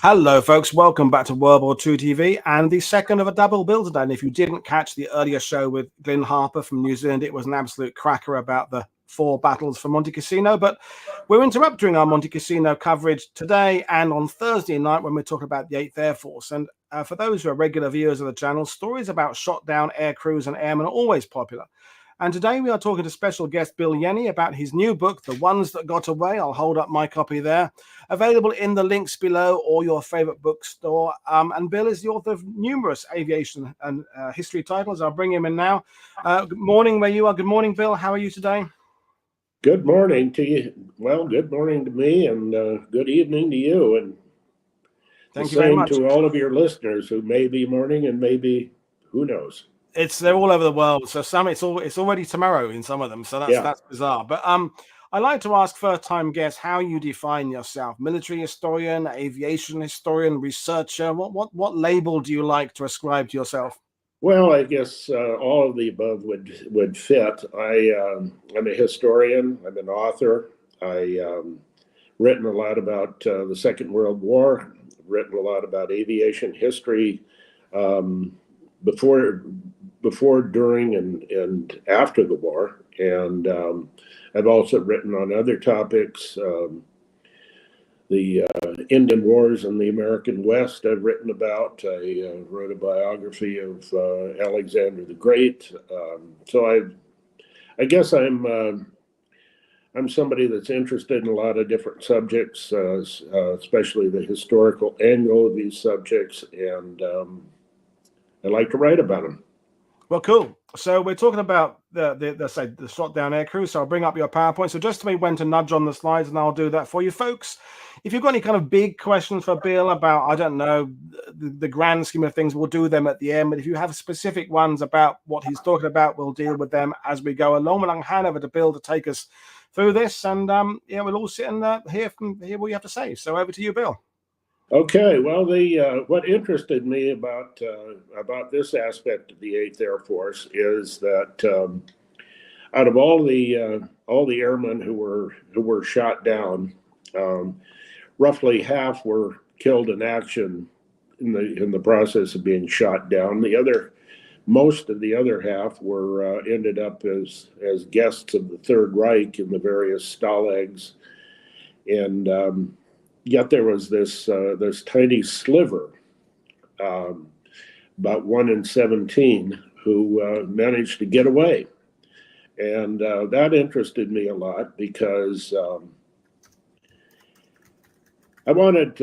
Hello, folks. Welcome back to World War II TV and the second of a double bill today. And if you didn't catch the earlier show with Glyn Harper from New Zealand, it was an absolute cracker about the 4 battles for Monte Cassino. But we're interrupting our Monte Cassino coverage today and on Thursday night when we're talking about the 8th Air Force. And for those who are regular viewers of the channel, stories about shot down air crews and airmen are always popular. And today we are talking to special guest Bill Yenne about his new book, The Ones That Got Away. I'll hold up my copy there. Available in the links below or your favorite bookstore. And Bill is the author of numerous aviation and history titles. I'll bring him in now. Good morning where you are. Good morning, Bill. How are you today? Good morning to you. Well, good morning to me and good evening to you. And thank you very much to all of your listeners who may be morning and maybe, who knows. They're all over the world. So some it's already tomorrow in some of them. So that's bizarre. But I like to ask first-time guests how you define yourself: military historian, aviation historian, researcher. What label do you like to ascribe to yourself? Well, I guess all of the above would fit. I'm a historian. I'm an author. Written a lot about the Second World War. Written a lot about aviation history before, during, and after the war. And I've also written on other topics, the Indian Wars in the American West I've written about. I wrote a biography of Alexander the Great. So I guess I'm somebody that's interested in a lot of different subjects, especially the historical angle of these subjects, and I like to write about them. Well, cool. So we're talking about the shot down air crew. So I'll bring up your PowerPoint. So just tell me when to nudge on the slides, and I'll do that for you, folks. If you've got any kind of big questions for Bill about, I don't know, the grand scheme of things, we'll do them at the end. But if you have specific ones about what he's talking about, we'll deal with them as we go along. And I'll hand over to Bill to take us through this, and we'll all sit and hear what you have to say. So over to you, Bill. Okay, well, what interested me about this aspect of the 8th Air Force is that out of all the airmen who were shot down, roughly half were killed in action in the process of being shot down. Most of the other half were ended up as guests of the Third Reich in the various stalags, and yet there was this tiny sliver, about 1 in 17, who managed to get away. And that interested me a lot because I wanted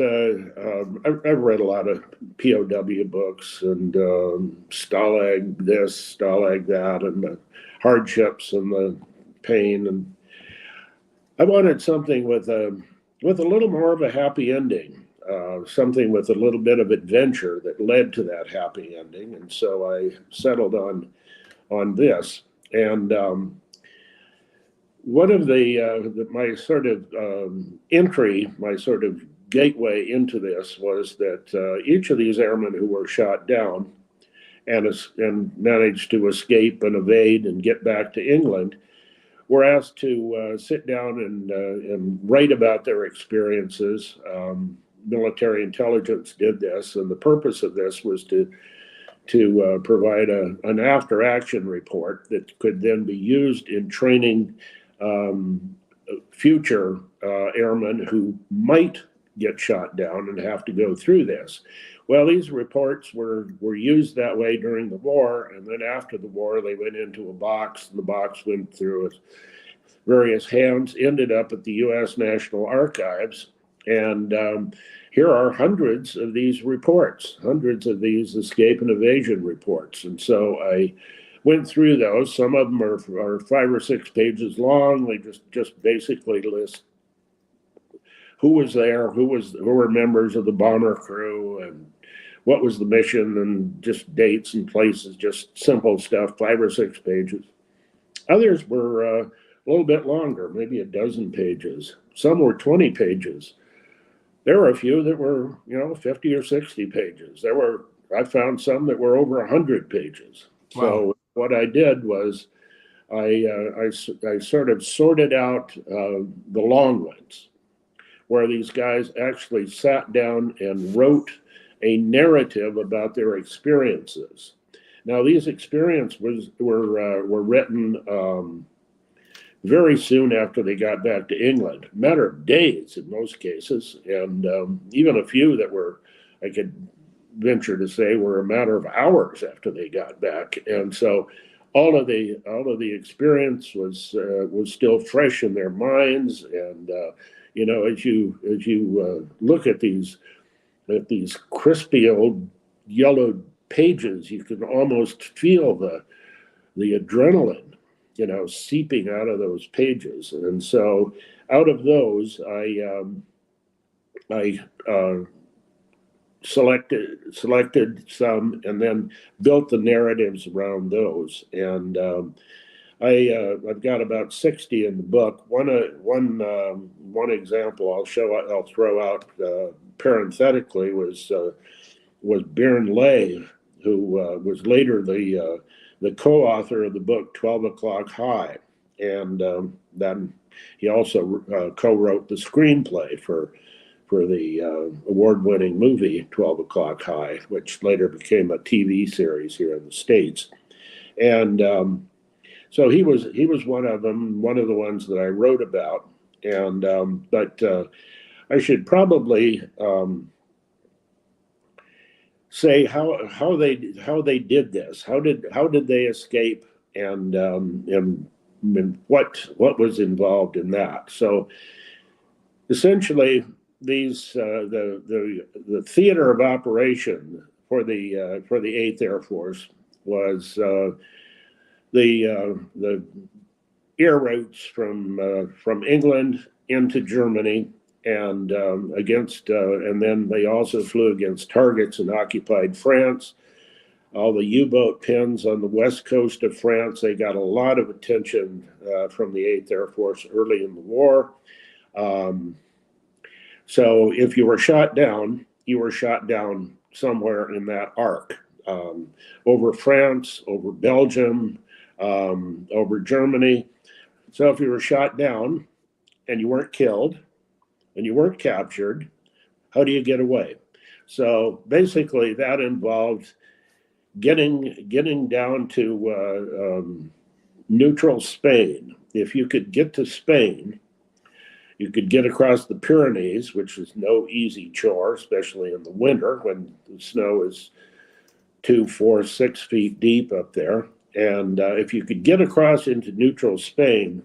I've read a lot of POW books and stalag this, stalag that, and the hardships and the pain. And I wanted something with a little more of a happy ending, something with a little bit of adventure that led to that happy ending. And so I settled on this. And one of my sort of entry, my sort of gateway into this was that each of these airmen who were shot down and managed to escape and evade and get back to England were asked to sit down and write about their experiences. Military intelligence did this, and the purpose of this was to provide an after-action report that could then be used in training future airmen who might get shot down and have to go through this. Well, these reports were used that way during the war, and then after the war, they went into a box, and the box went through various hands, ended up at the U.S. National Archives, and here are hundreds of these reports, hundreds of these escape and evasion reports. And so I went through those. Some of them are 5 or 6 pages long. They just basically list who was there, who were members of the bomber crew, and what was the mission, and just dates and places, just simple stuff, 5 or 6 pages. Others were a little bit longer, maybe a dozen pages. Some were 20 pages. There were a few that were, 50 or 60 pages. I found some that were over 100 pages. Wow. So what I did was I sort of sorted out the long ones, where these guys actually sat down and wrote a narrative about their experiences. Now, these experiences were written very soon after they got back to England, a matter of days in most cases, and even a few that were, I could venture to say, were a matter of hours after they got back. And so all of the experience was still fresh in their minds. And you know, as you look at these crispy old yellowed pages, you can almost feel the adrenaline, you know, seeping out of those pages. And so out of those, I selected some and then built the narratives around those. And I've got about 60 in the book. One example I'll throw out parenthetically was Bjørn Lay, who was later the co-author of the book 12 O'Clock High, and then he also co-wrote the screenplay for the award-winning movie 12 O'Clock High, which later became a TV series here in the States. And so he was one of them, one of the ones that I wrote about. And but I should probably say how they did this. How did they escape, and what was involved in that? So essentially, these the theater of operation for the 8th Air Force was the air routes from England into Germany, and and then they also flew against targets in occupied France. All the U-boat pins on the west coast of France, they got a lot of attention from the 8th Air Force early in the war. So if you were shot down, you were shot down somewhere in that arc, over France, over Belgium, over Germany. So if you were shot down and you weren't killed and you weren't captured, how do you get away? So basically that involved getting down to neutral Spain. If you could get to Spain, you could get across the Pyrenees, which is no easy chore, especially in the winter when the snow is 2, 4, 6 feet deep up there. And if you could get across into neutral Spain,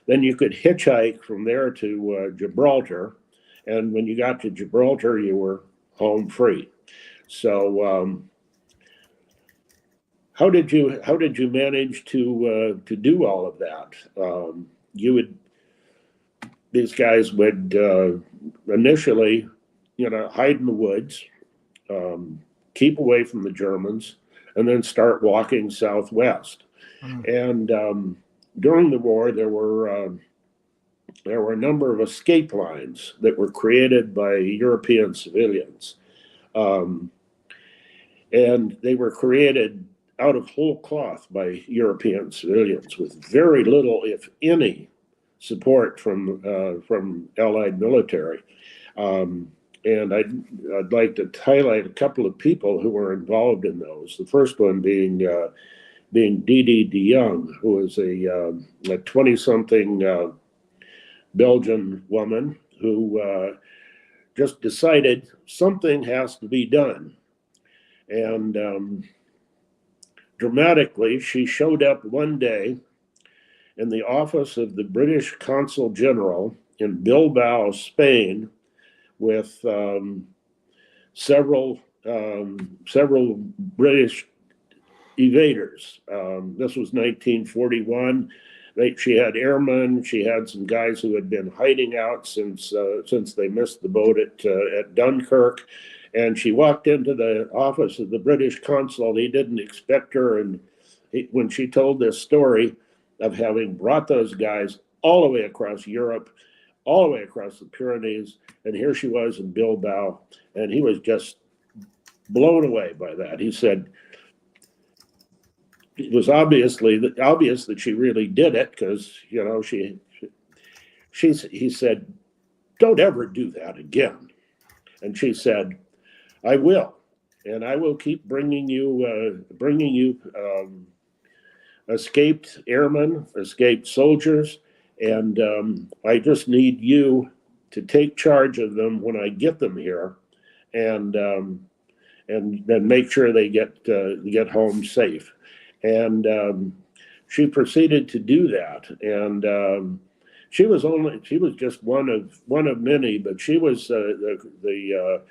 then you could hitchhike from there to Gibraltar. And when you got to Gibraltar, you were home free. So how did you manage to do all of that? These guys would initially, hide in the woods, keep away from the Germans, and then start walking southwest. And during the war, there were a number of escape lines that were created by European civilians, and they were created out of whole cloth by European civilians with very little, if any, support from Allied military. And I'd like to highlight a couple of people who were involved in those. The first one being Didi de Jong, who was a 20-something Belgian woman who just decided something has to be done. And dramatically, she showed up one day in the office of the British Consul General in Bilbao, Spain, with several British evaders. This was 1941. She had airmen. She had some guys who had been hiding out since they missed the boat at Dunkirk. And she walked into the office of the British consul. He didn't expect her. And when she told this story of having brought those guys all the way across Europe, all the way across the Pyrenees, and here she was in Bilbao, and he was just blown away by that. He said it was obvious that she really did it, because he said don't ever do that again. And she said, I will. And I will keep bringing you escaped airmen, escaped soldiers. And I just need you to take charge of them when I get them here, and then make sure they get home safe. And she proceeded to do that. And she was just one of many, but she was the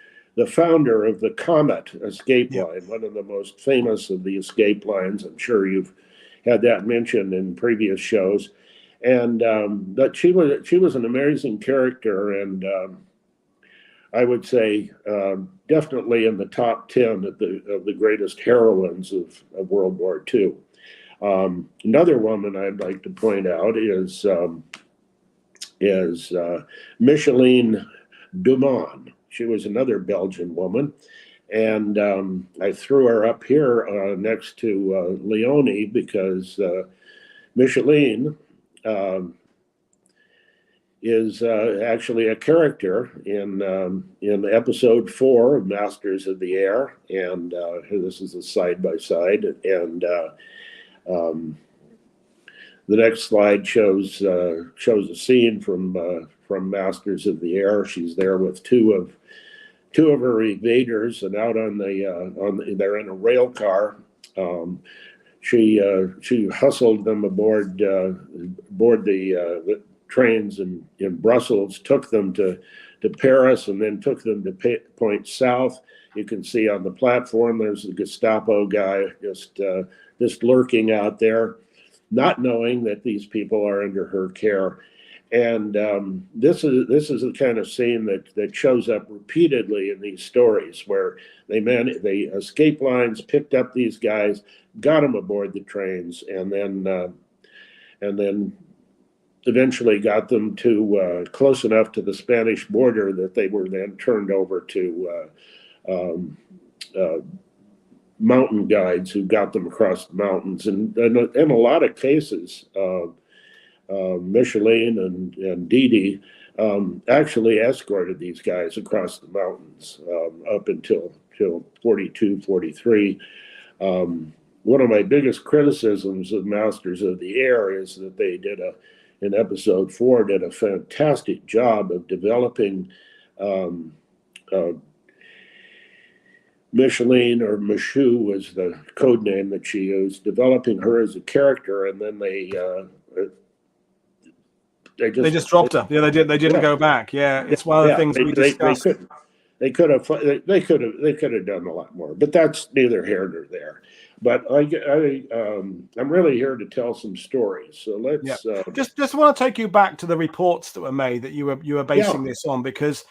founder of the Comet escape line, one of the most famous of the escape lines. I'm sure you've had that mentioned in previous shows. And but she was an amazing character, and I would say definitely in the top 10 of the greatest heroines of World War II. Another woman I'd like to point out is Micheline Dumont. She was another Belgian woman, and I threw her up here next to Leonie because Micheline is actually a character in episode 4 of Masters of the Air, and this is a side-by-side, and the next slide shows a scene from Masters of the Air. She's there with two of her evaders, and out they're in a rail car. She hustled them aboard the trains in Brussels, took them to Paris, and then took them to point south. You can see on the platform there's a Gestapo guy just lurking out there, not knowing that these people are under her care. And this is the kind of scene that shows up repeatedly in these stories, where they escape lines picked up these guys, got them aboard the trains, and then eventually got them to close enough to the Spanish border that they were then turned over to mountain guides who got them across the mountains. And in a lot of cases, Micheline and Dee Dee actually escorted these guys across the mountains up until 42, 43. One of my biggest criticisms of Masters of the Air is that they in episode 4, did a fantastic job of developing Micheline, or Michoud was the code name that she used, developing her as a character, and then they just dropped her. Yeah, they did. They didn't go back. Yeah, it's one of the things we discussed. They could have done a lot more, but that's neither here nor there. But I'm really here to tell some stories. So let's just want to take you back to the reports that were made that you were basing this on, because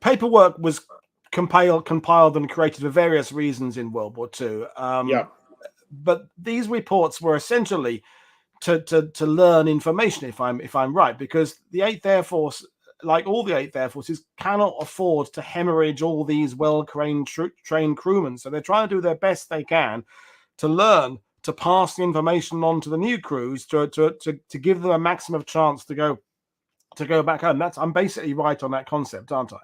paperwork was compiled and created for various reasons in World War II. But these reports were essentially to learn information, if I'm right, because the 8th Air Force, like all the 8th Air Forces, cannot afford to hemorrhage all these well-trained crewmen. So they're trying to do their best they can to learn, to pass the information on to the new crews, to give them a maximum chance to go back home. I'm basically right on that concept, aren't I?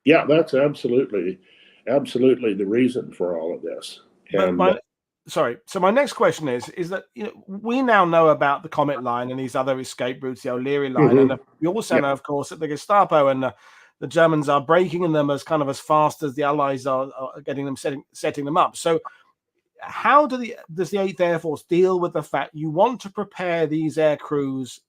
Yeah, that's absolutely the reason for all of this. And so my next question is that we now know about the Comet line and these other escape routes, the O'Leary line, and we also know, of course, that the Gestapo and the Germans are breaking them as fast as the Allies are getting them setting them up. So how does the 8th Air Force deal with the fact you want to prepare these air crews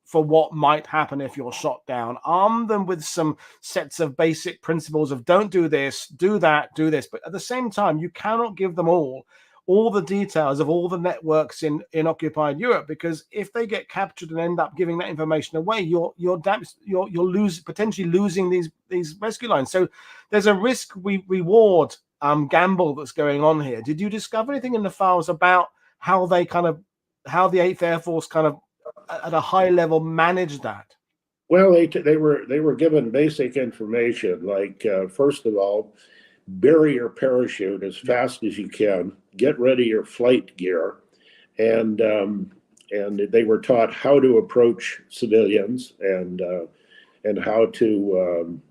for what might happen if you're shot down, arm them with some sets of basic principles of don't do this, do that, do this, but at the same time you cannot give them all the details of all the networks in occupied Europe, because if they get captured and end up giving that information away, you're potentially losing these rescue lines. So there's a risk reward gamble that's going on here. Did you discover anything in the files about how the 8th Air Force kind of at a high level managed that? Well, they were given basic information, like first of all, bury your parachute as fast as you can, get ready your flight gear, and and they were taught how to approach civilians and how to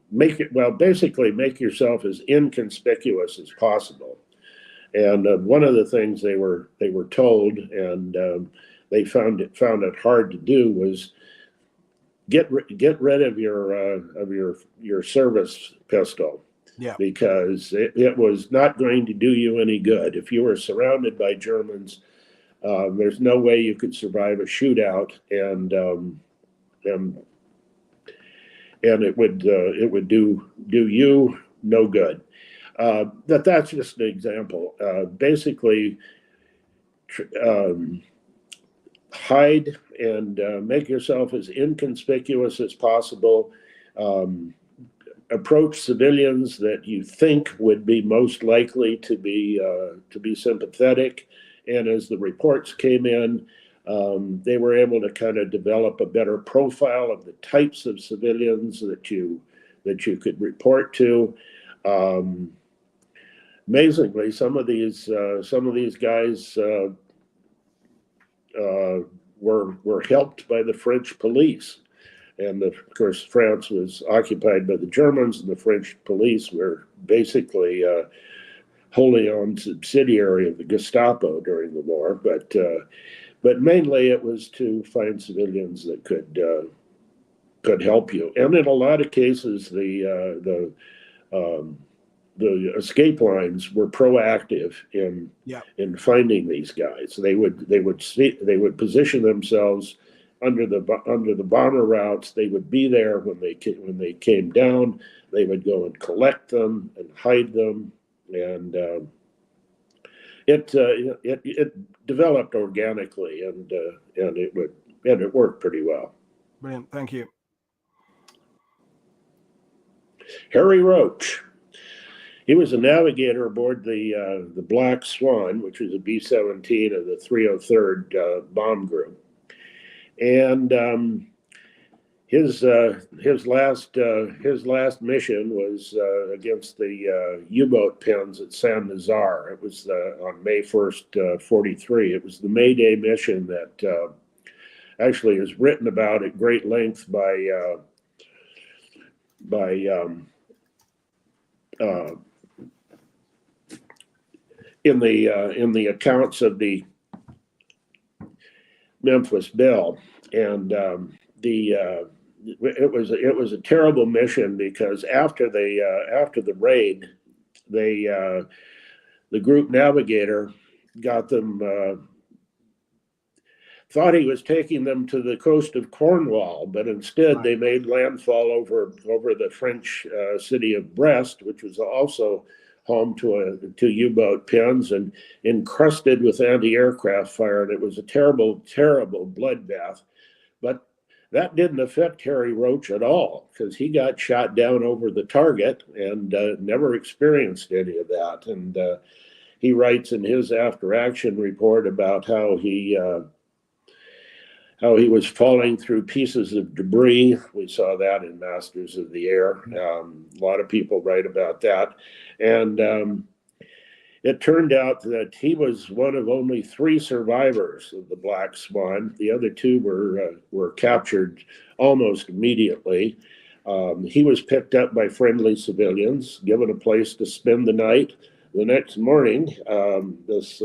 basically make yourself as inconspicuous as possible. And one of the things they were told, and they found it hard to do, was get rid of your service pistol. Yeah. Because it was not going to do you any good. If you were surrounded by Germans, there's no way you could survive a shootout, and it would do you no good. That's just an example. Basically, hide and make yourself as inconspicuous as possible. Approach civilians that you think would be most likely to be sympathetic, and as the reports came in, they were able to kind of develop a better profile of the types of civilians that you could report to. Amazingly, some of these guys were helped by the French police. And of course, France was occupied by the Germans, and the French police were basically wholly owned subsidiary of the Gestapo during the war. But mainly it was to find civilians that could help you. And in a lot of cases, the escape lines were proactive in finding these guys. They would position themselves under the bomber routes. They would be there when they came down. They would go and collect them and hide them, and it developed organically, and it worked pretty well. Brilliant, thank you. Harry Roach. He was a navigator aboard the Black Swan, which was a B-17 of the 303rd Bomb Group. And his last mission was against the U-boat pens at San Nazar. It was on May 1st, 43. It was the May Day mission that actually is written about at great length in the accounts of the Memphis Belle, and it was a terrible mission, because after the raid, the group navigator got them, thought he was taking them to the coast of Cornwall, but instead they made landfall over the French city of Brest, which was also home to U-boat pens and encrusted with anti-aircraft fire. And it was a terrible, terrible bloodbath. But that didn't affect Harry Roach at all, because he got shot down over the target and never experienced any of that. And he writes in his after-action report about how he was falling through pieces of debris. We saw that in Masters of the Air. A lot of people write about that. And it turned out that he was one of only 3 survivors of the Black Swan. The other 2 were captured almost immediately. He was picked up by friendly civilians, given a place to spend the night. The next morning, this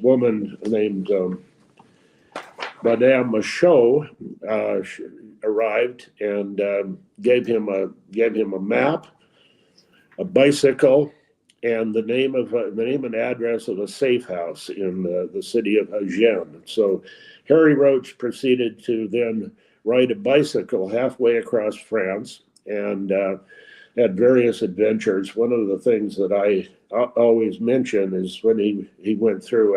woman named Madame Michaud arrived and gave him a map, a bicycle, and the name and address of a safe house in the city of Yenne. So Harry Roach proceeded to then ride a bicycle halfway across France and had various adventures. One of the things that I always mention is when he went through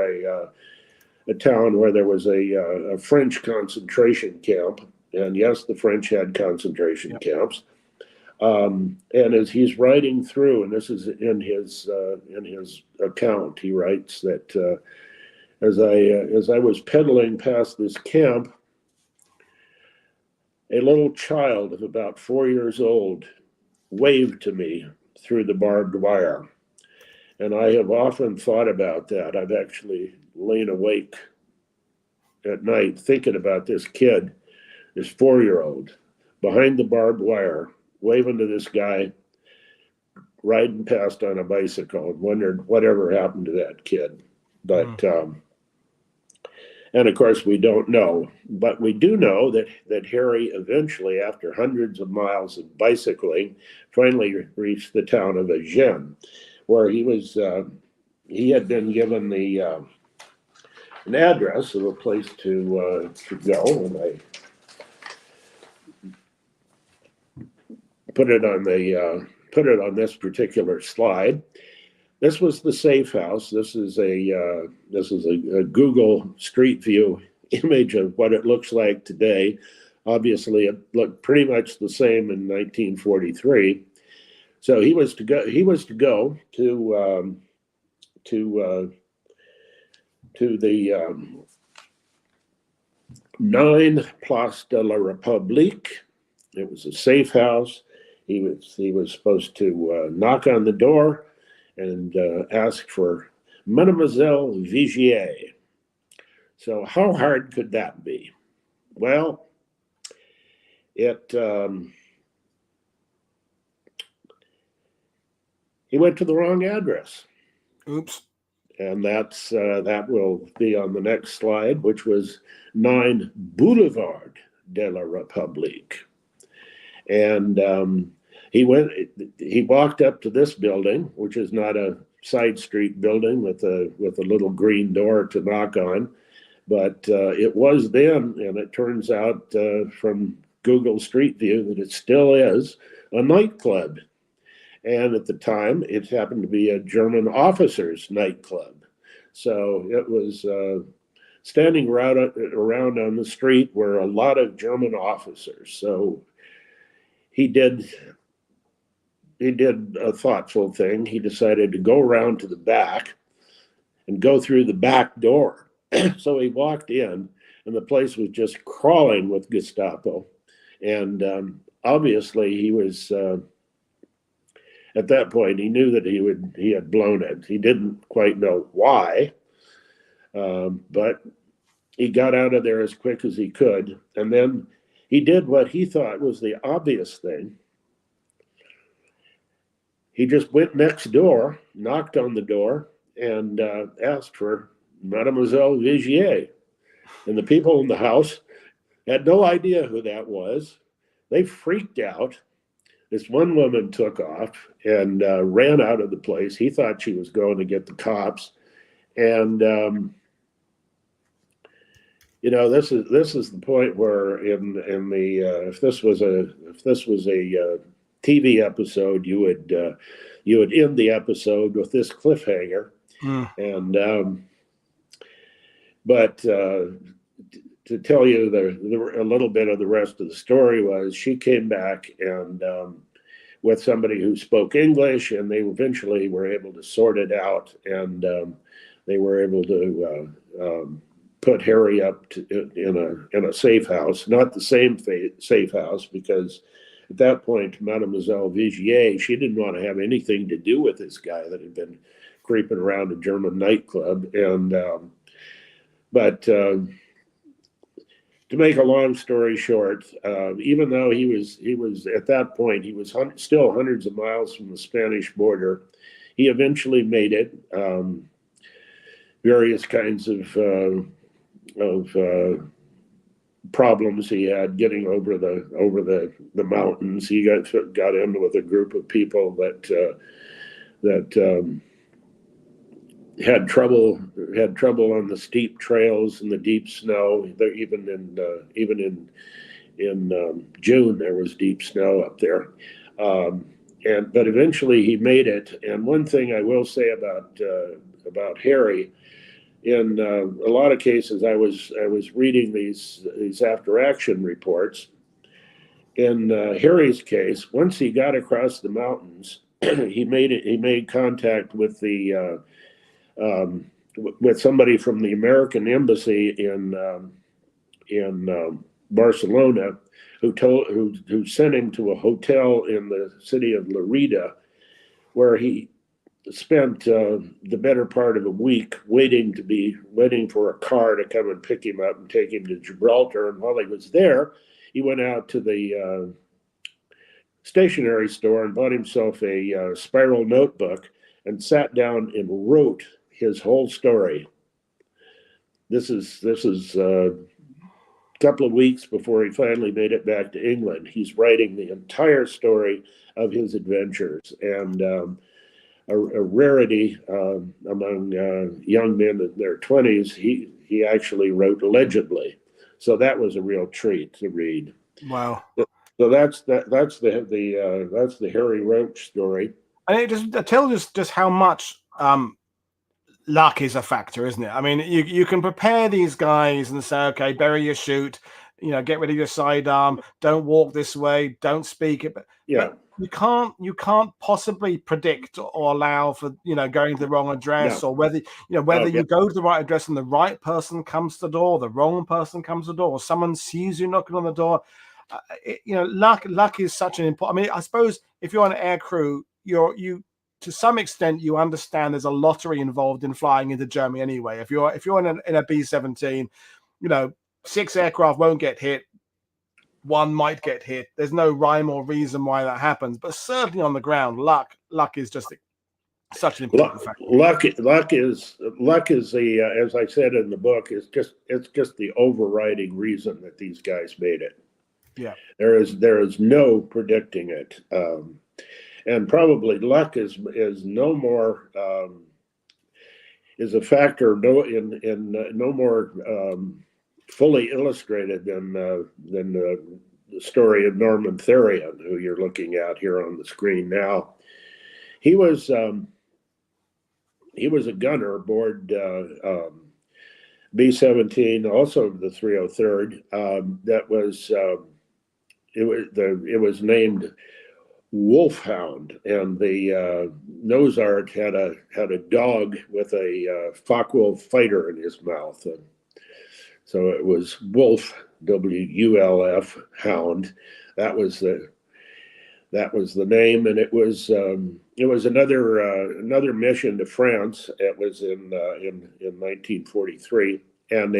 a town where there was a French concentration camp. And yes, the French had concentration camps. And as he's riding through, and this is in his account, he writes that as I was pedaling past this camp, a little child of about 4 years old waved to me through the barbed wire. And I have often thought about that. I've actually lain awake at night thinking about this kid, this 4-year-old, behind the barbed wire, waving to this guy riding past on a bicycle, and wondered whatever happened to that kid. But and of course we don't know, but we do know that Harry eventually, after hundreds of miles of bicycling, finally reached the town of Yenne, where he had been given an address of a place to go, and I put it on this particular slide. This was the safe house. This is a Google Street View image of what it looks like today. Obviously, it looked pretty much the same in 1943. So he was to go to the 9 Place de la République. It was a safe house. He was supposed to knock on the door and ask for Mademoiselle Vigier. So how hard could that be? Well, he went to the wrong address. Oops. And that will be on the next slide, which was 9 Boulevard de la République. And he walked up to this building, which is not a side street building with a little green door to knock on, but it was then, and it turns out from Google Street View that it still is a nightclub. And at the time, it happened to be a German officers' nightclub. So it was standing around on the street were a lot of German officers. So he did a thoughtful thing. He decided to go around to the back and go through the back door. So he walked in, and the place was just crawling with Gestapo. And obviously, he was at that point, he knew that he had blown it. He didn't quite know why, but he got out of there as quick as he could. And then he did what he thought was the obvious thing. He just went next door, knocked on the door, and asked for Mademoiselle Vigier. And the people in the house had no idea who that was. They freaked out. This one woman took off and ran out of the place. He thought she was going to get the cops. And, this is the point where if this was a TV episode, you would end the episode with this cliffhanger. And but to tell you a little bit of the rest of the story was she came back and with somebody who spoke English, and they eventually were able to sort it out, and they were able to put Harry up in a safe house, not the same safe house, because at that point, Mademoiselle Vigier, she didn't want to have anything to do with this guy that had been creeping around a German nightclub. And but to make a long story short, even though he was at that point, he was still hundreds of miles from the Spanish border, he eventually made it. Various kinds of problems he had getting over the mountains. He got in with a group of people that had trouble on the steep trails and the deep snow. Even in June there was deep snow up there, but eventually he made it. And one thing I will say about Harry, in a lot of cases, I was reading these after action reports. In Harry's case, once he got across the mountains, he made contact with with somebody from the American embassy in Barcelona, who sent him to a hotel in the city of Lerida, where he spent the better part of a week waiting for a car to come and pick him up and take him to Gibraltar. And while he was there, he went out to the stationery store and bought himself a spiral notebook and sat down and wrote his whole story. This is a couple of weeks before he finally made it back to England. He's writing the entire story of his adventures, and a rarity among young men in their 20s. He actually wrote legibly, so that was a real treat to read. Wow. So that's the Harry Roach story. And it tells us just how much luck is a factor, isn't it? I mean, you can prepare these guys and say, okay, bury your chute, get rid of your sidearm, don't walk this way, don't speak it. But you can't possibly predict or allow for going to the wrong address, or whether you go to the right address and the right person comes to the door, the wrong person comes to the door, or someone sees you knocking on the door. Luck is such an important. I mean, I suppose if you're an air crew, you to some extent you understand there's a lottery involved in flying into Germany anyway. If you're in a B-17, 6 aircraft won't get hit. 1 might get hit. There's no rhyme or reason why that happens, but certainly on the ground, luck is just such an important factor. Luck is the as I said in the book, it's just the overriding reason that these guys made it. Yeah, there is no predicting it, and probably luck is no more is a factor no more fully illustrated than the story of Norman Theisen, who you're looking at here on the screen now. He was a gunner aboard B-17, also the 303rd. It was named Wolfhound, and the nose art had a dog with a Focke-Wulf fighter in his mouth. And so it was Wolf, W-U-L-F, Hound. That was the name, and it was another mission to France. It was in 1943, and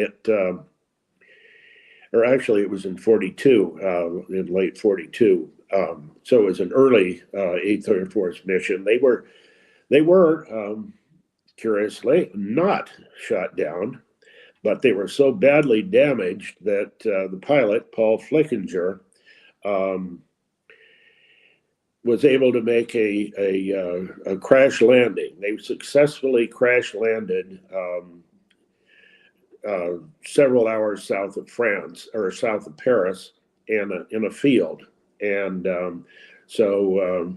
or actually it was in 42, in late 42. So it was an early 8th Air Force mission. They were curiously not shot down, but they were so badly damaged that the pilot, Paul Flickinger, was able to make a crash landing. They successfully crash landed several hours south of France, or south of Paris, in a field. And so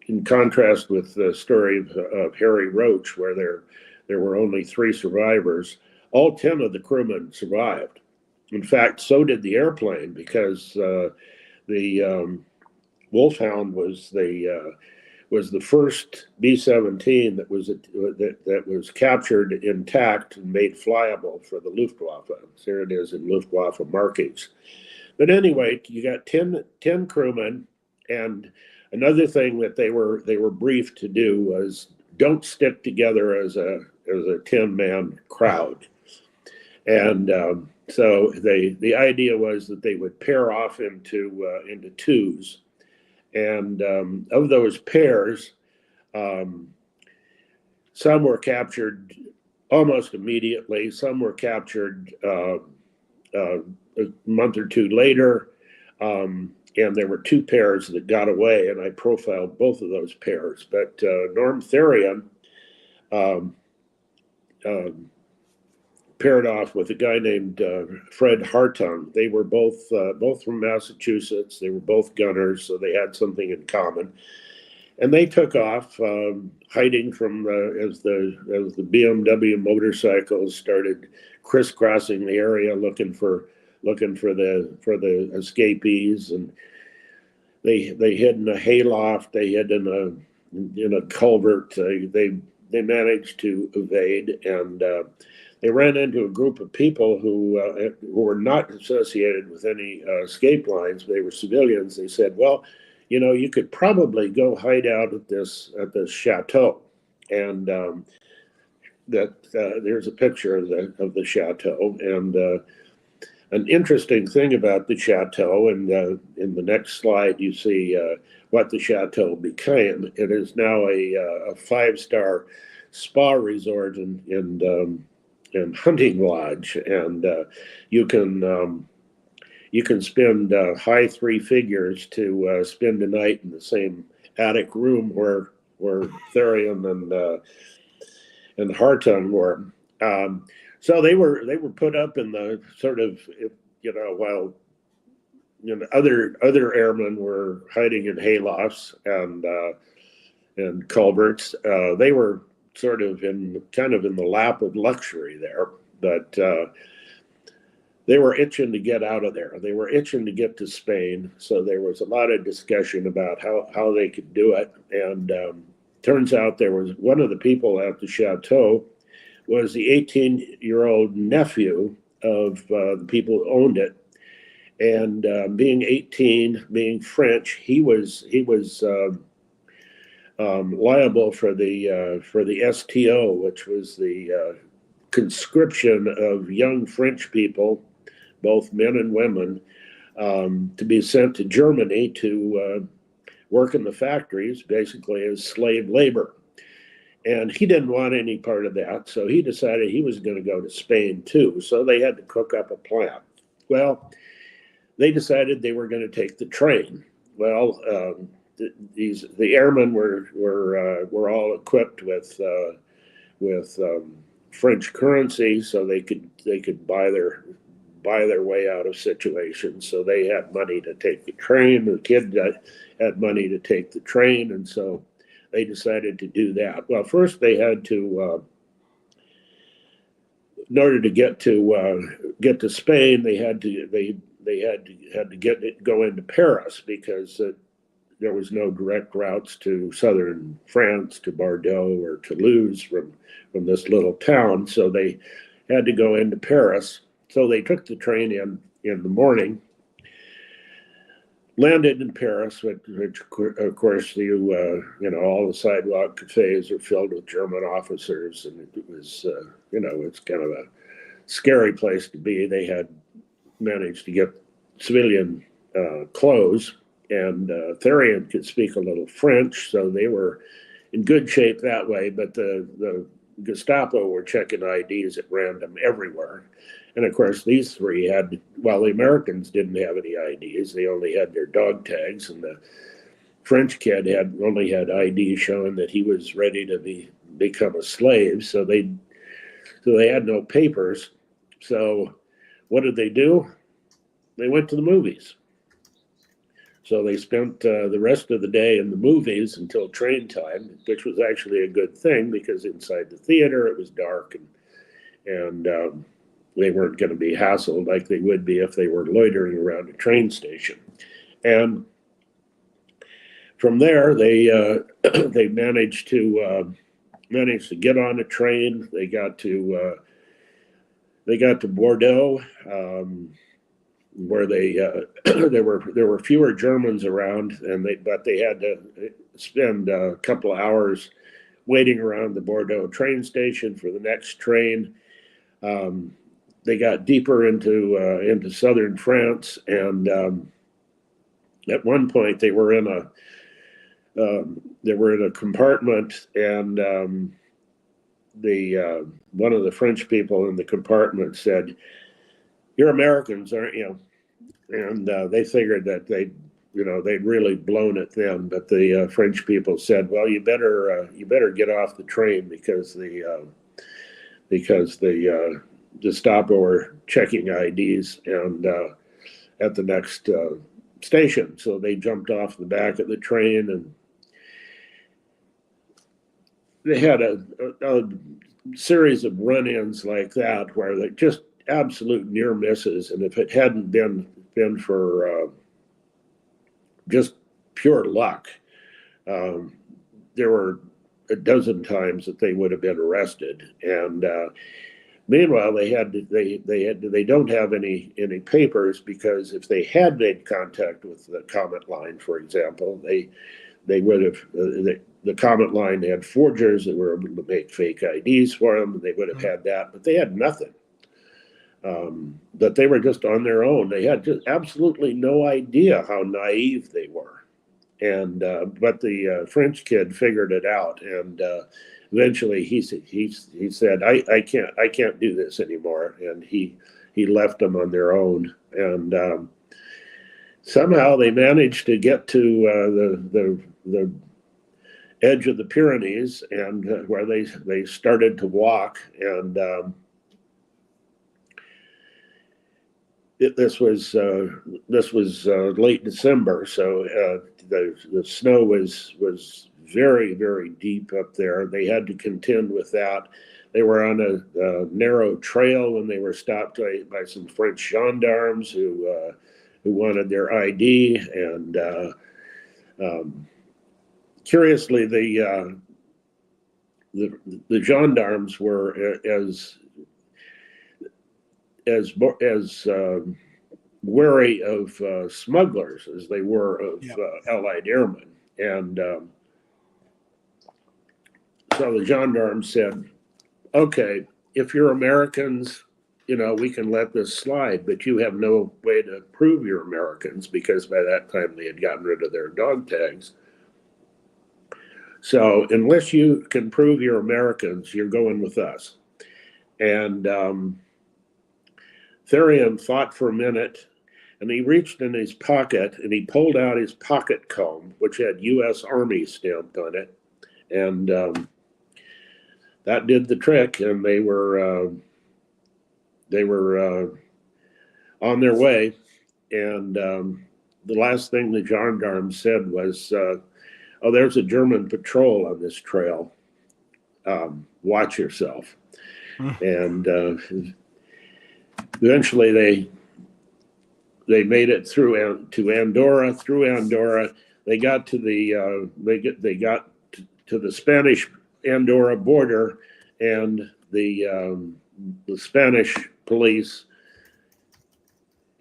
in contrast with the story of Harry Roach, where there were only 3 survivors, all 10 of the crewmen survived. In fact, so did the airplane, because the Wolfhound was the first B-17 that was captured intact and made flyable for the Luftwaffe. There it is in Luftwaffe markings. But anyway, you got 10 crewmen, and another thing that they were briefed to do was don't stick together as a 10-man crowd. And so the idea was that they would pair off into twos. And of those pairs, some were captured almost immediately. Some were captured a month or 2 later. And there were 2 pairs that got away, and I profiled both of those pairs. But Norm Theisen paired off with a guy named Fred Hartung. They were both from Massachusetts. They were both gunners, so they had something in common. And they took off, hiding from as the BMW motorcycles started crisscrossing the area, looking for the escapees. And they hid in a hayloft. They hid in a culvert. They managed to evade, and they ran into a group of people who were not associated with any escape lines. They were civilians. They said, well, you could probably go hide out at this chateau, and there's a picture of the chateau, and an interesting thing about the chateau, and in the next slide you see what the chateau became. It is now a 5-star spa resort and hunting lodge, and you can spend high 3 figures to spend a night in the same attic room where Theisen and Hartung were. So they were put up in the sort of, while other airmen were hiding in haylofts and culverts. They were sort of in the lap of luxury there, but they were itching to get out of there. They were itching to get to Spain. So there was a lot of discussion about how they could do it. And turns out there was one of the people at the chateau was the 18-year-old nephew of the people who owned it. And being 18, being French, he was liable for the STO, which was the conscription of young French people, both men and women, to be sent to Germany to work in the factories, basically as slave labor. And he didn't want any part of that, so he decided he was going to go to Spain too. So they had to cook up a plan. Well, they decided they were going to take the train. Well, the airmen were all equipped with French currency, so they could buy their way out of situations. So they had money to take the train. The kid had money to take the train, and so they decided to do that. Well, first they had to, in order to get to Spain, they had to go into Paris, because there was no direct routes to southern France, to Bordeaux or Toulouse from this little town. So they had to go into Paris. So they took the train in the morning, landed in Paris, which of course all the sidewalk cafes are filled with German officers, and it was it's kind of a scary place to be. They had managed to get civilian clothes, and Theisen could speak a little French, so they were in good shape that way. But the Gestapo were checking IDs at random everywhere. And of course, these three the Americans didn't have any IDs. They only had their dog tags, and the French kid only had ID showing that he was ready to become a slave. So they had no papers. So what did they do? They went to the movies. So they spent the rest of the day in the movies until train time, which was actually a good thing, because inside the theater it was dark, and they weren't going to be hassled like they would be if they were loitering around a train station. And from there, they managed to get on a train. They got to Bordeaux, where there were fewer Germans around, but they had to spend a couple of hours waiting around the Bordeaux train station for the next train. They got deeper into southern France, and at one point they were in a compartment, and one of the French people in the compartment said, "You're Americans, aren't you?" And they figured that they'd really blown it then. But the French people said, "Well, you better get off the train, because the Gestapo were checking IDs and at the next station." So they jumped off the back of the train, and they had a series of run-ins like that, where they just absolute near misses. And if it hadn't been for just pure luck, there were a dozen times that they would have been arrested. And Meanwhile, they don't have any papers, because if they had made contact with the Comet Line, for example, they would have the Comet Line had forgers that were able to make fake IDs for them, and they would have had that, but they had nothing. That they were just on their own. They had just absolutely no idea how naive they were, and but the French kid figured it out, and eventually he said, I can't do this anymore, and he left them on their own, and somehow they managed to get to the edge of the Pyrenees, and where they started to walk, and this was late December, so the snow was very, very deep up there. They had to contend with that. They were on a narrow trail when they were stopped by some French gendarmes who wanted their ID, and curiously, the gendarmes were as wary of smugglers as they were of Allied airmen, and so the gendarmes said, "Okay, if you're Americans, we can let this slide, but you have no way to prove you're Americans," because by that time they had gotten rid of their dog tags. So unless you can prove you're Americans, you're going with us. And Theisen thought for a minute, and he reached in his pocket and he pulled out his pocket comb, which had U.S. Army stamped on it, and that did the trick. And they were on their way. And the last thing the gendarme said was, "Oh, there's a German patrol on this trail. Watch yourself." And eventually they made it through to Andorra. Through Andorra, they got to they got to the Spanish Andorra border, and the Spanish police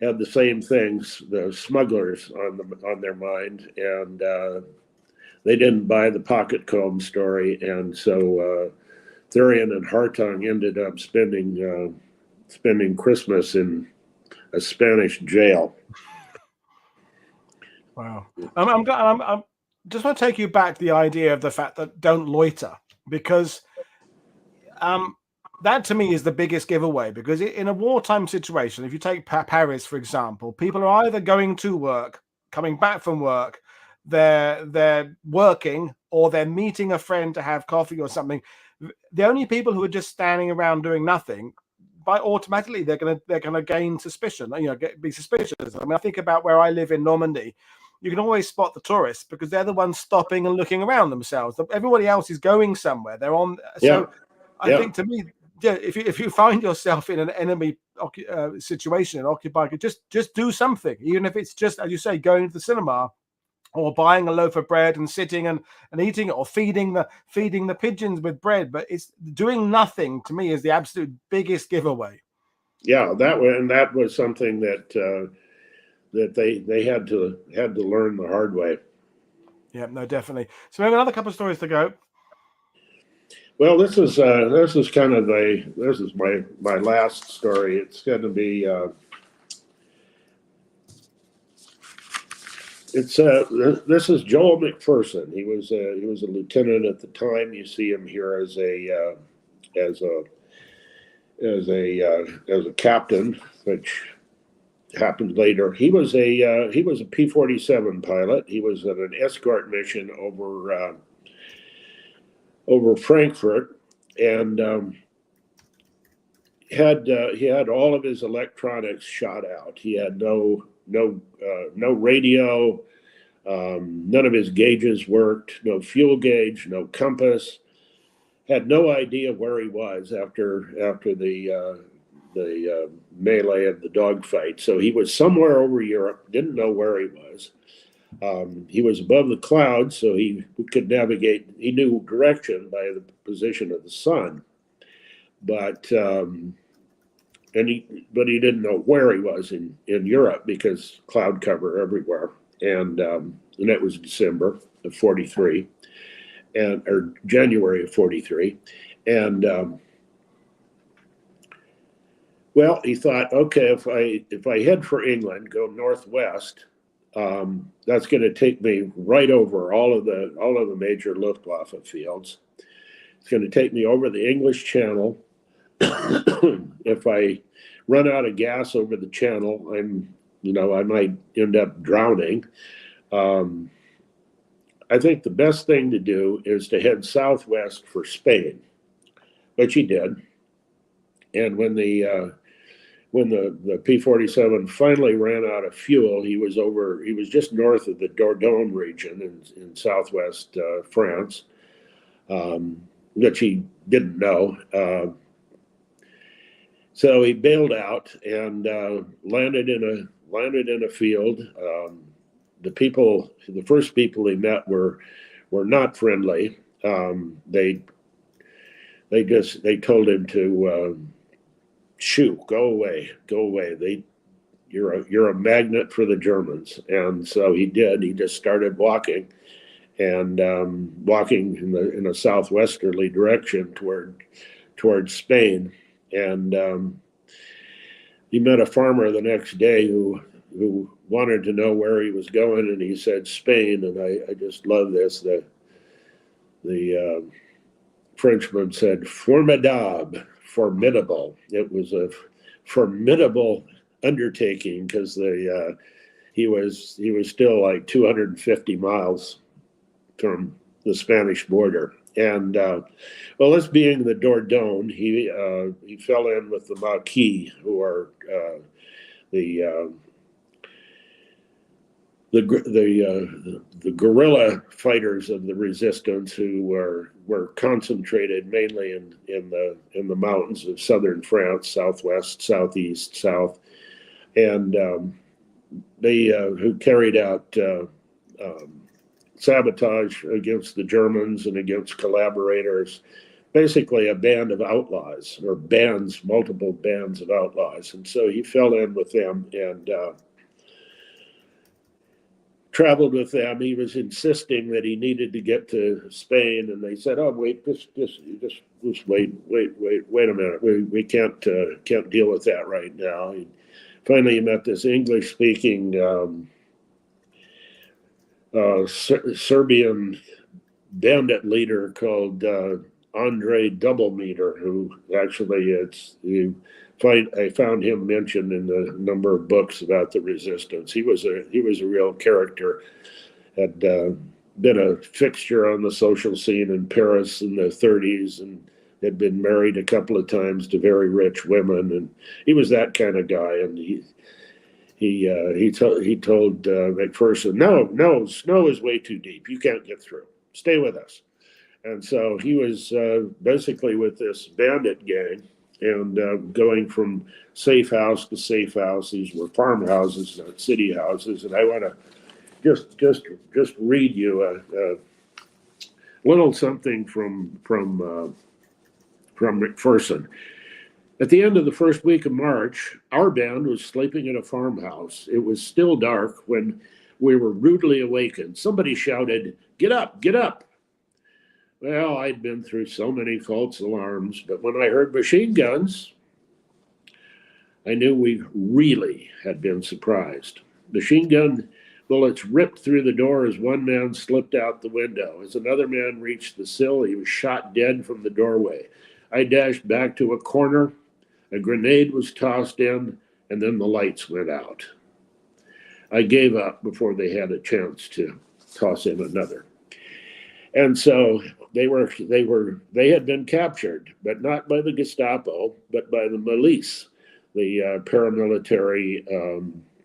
had the same things, the smugglers on their mind, and they didn't buy the pocket comb story, and so Theisen and Hartung ended up spending Christmas in a Spanish jail. Wow. I'm just want to take you back to the idea of the fact that don't loiter, because that to me is the biggest giveaway. Because in a wartime situation, if you take Paris, for example, people are either going to work, coming back from work, they're working, or they're meeting a friend to have coffee or something. The only people who are just standing around doing nothing, by automatically they're gonna gain suspicion, be suspicious. I mean, I think about where I live in Normandy. You can always spot the tourists because they're the ones stopping and looking around themselves. Everybody else is going somewhere. They're on. So I think, to me, if you find yourself in an enemy situation and occupied, just do something, even if it's just, as you say, going to the cinema, or buying a loaf of bread and sitting and eating it, or feeding the pigeons with bread. But it's doing nothing, to me, is the absolute biggest giveaway. Yeah, that was something that they had to learn the hard way. Yeah, no, definitely. So we have another couple of stories to go. Well, this is kind of this is my last story. It's going to be this is Joel McPherson. He was a lieutenant at the time. You see him here as a captain, which happened later. He was a P-47 pilot. He was at an escort mission over Frankfurt, and he had all of his electronics shot out. He had no radio. None of his gauges worked. No fuel gauge. No compass. Had no idea where he was after the melee of the dogfight. So he was somewhere over Europe. Didn't know where he was. He was above the clouds, so he could navigate. He knew direction by the position of the sun. but he didn't know where he was in Europe because cloud cover everywhere, and that was December of '43, or January of '43, and well, he thought, okay, if I head for England, go northwest, that's going to take me right over all of the major Luftwaffe fields. It's going to take me over the English Channel. If I run out of gas over the channel, I might end up drowning. I think the best thing to do is to head southwest for Spain, which he did. And when the P-47 finally ran out of fuel, he was just north of the Dordogne region in southwest France, which he didn't know. So he bailed out and landed in a field. The first people he met were not friendly. They told him to shoo, go away. You're a magnet for the Germans, and so he did. He just started walking, and walking in a southwesterly direction towards Spain. And he met a farmer the next day who wanted to know where he was going, and he said Spain. And I just love this. The Frenchman said formidable. It was a formidable undertaking because he was still like 250 miles from the Spanish border. And well, this being the Dordogne, he fell in with the Maquis, who are the guerrilla fighters of the resistance, who were concentrated mainly in the mountains of southern France, southwest, southeast, south, and they who carried out sabotage against the Germans and against collaborators, basically a band of outlaws, or multiple bands of outlaws. And so he fell in with them and traveled with them. He was insisting that he needed to get to Spain, and they said, "Oh, wait, just wait a minute. We can't deal with that right now." Finally, he met this English-speaking Serbian bandit leader called Andre Doublemeter, who actually I found him mentioned in a number of books about the resistance. He was a real character. Had been a fixture on the social scene in Paris in the 30s, and had been married a couple of times to very rich women, and he was that kind of guy. And he told McPherson, no, snow is way too deep. You can't get through. Stay with us. And so he was basically with this bandit gang, and going from safe house to safe house. These were farmhouses, not city houses. And I want to just read you a little something from McPherson. At the end of the first week of March, our band was sleeping in a farmhouse. It was still dark when we were rudely awakened. Somebody shouted, "Get up, get up." Well, I'd been through so many false alarms, but when I heard machine guns, I knew we really had been surprised. Machine gun bullets ripped through the door as one man slipped out the window. As another man reached the sill, he was shot dead from the doorway. I dashed back to a corner. A grenade was tossed in, and then the lights went out. I gave up before they had a chance to toss in another. And so they had been captured, but not by the Gestapo, but by the Milice, the paramilitary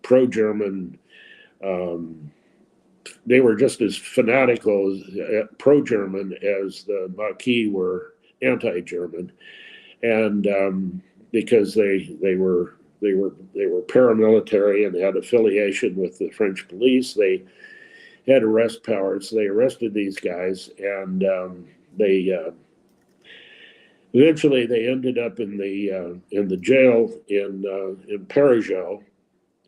pro-German. They were just as fanatical pro-German as the Maquis were anti-German, and because they were paramilitary and had affiliation with the French police, they had arrest powers. They arrested these guys, and Eventually, they ended up in the jail in Paris,